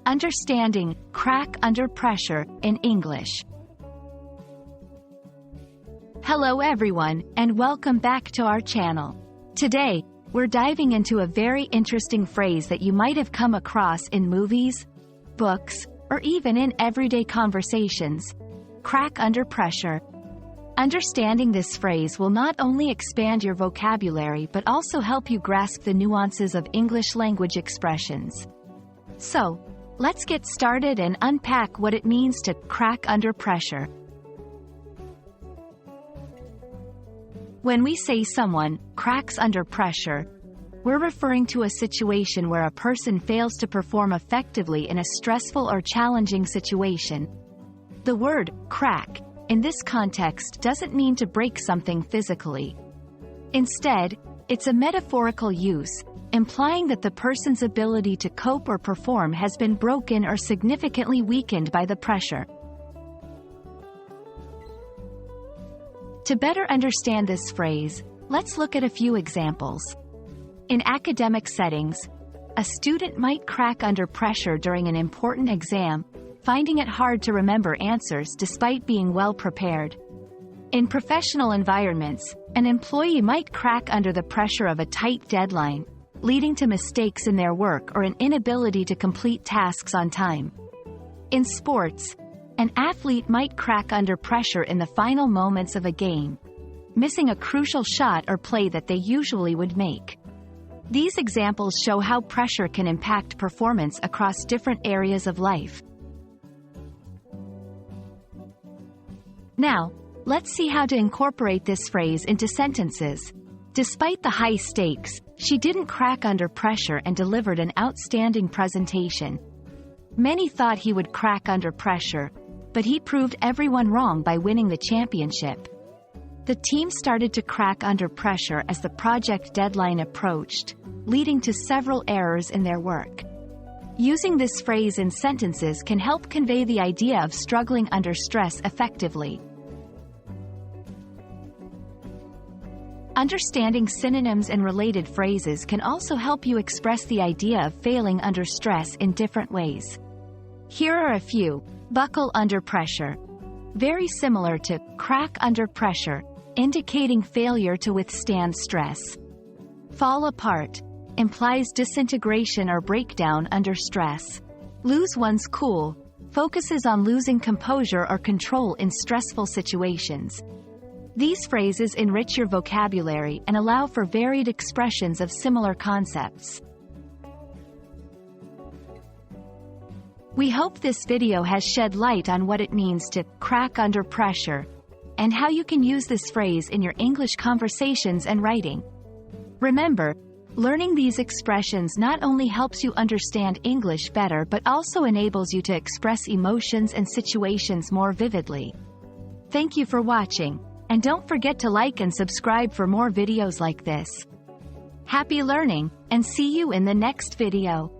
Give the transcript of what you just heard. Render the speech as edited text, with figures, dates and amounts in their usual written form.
Understanding crack under pressure in English. Hello everyone, and welcome back to our channel. Today, we're diving into a very interesting phrase that you might have come across in movies, books, or even in everyday conversations: crack under pressure. Understanding this phrase will not only expand your vocabulary but also help you grasp the nuances of English language expressions. So, let's get started and unpack what it means to crack under pressure. When we say someone cracks under pressure, we're referring to a situation where a person fails to perform effectively in a stressful or challenging situation. The word crack in this context doesn't mean to break something physically. Instead, it's a metaphorical use, implying that the person's ability to cope or perform has been broken or significantly weakened by the pressure. To better understand this phrase, let's look at a few examples. In academic settings, a student might crack under pressure during an important exam, finding it hard to remember answers despite being well prepared. In professional environments, an employee might crack under the pressure of a tight deadline, leading to mistakes in their work or an inability to complete tasks on time. In sports, an athlete might crack under pressure in the final moments of a game, missing a crucial shot or play that they usually would make. These examples show how pressure can impact performance across different areas of life. Now, let's see how to incorporate this phrase into sentences. Despite the high stakes, she didn't crack under pressure and delivered an outstanding presentation. Many thought he would crack under pressure, but he proved everyone wrong by winning the championship. The team started to crack under pressure as the project deadline approached, leading to several errors in their work. Using this phrase in sentences can help convey the idea of struggling under stress effectively. Understanding synonyms and related phrases can also help you express the idea of failing under stress in different ways. Here are a few. Buckle under pressure. Very similar to crack under pressure, indicating failure to withstand stress. Fall apart implies disintegration or breakdown under stress. Lose one's cool focuses on losing composure or control in stressful situations. These phrases enrich your vocabulary and allow for varied expressions of similar concepts. We hope this video has shed light on what it means to crack under pressure, and how you can use this phrase in your English conversations and writing. Remember, learning these expressions not only helps you understand English better but also enables you to express emotions and situations more vividly. Thank you for watching, and don't forget to like and subscribe for more videos like this. Happy learning, and see you in the next video.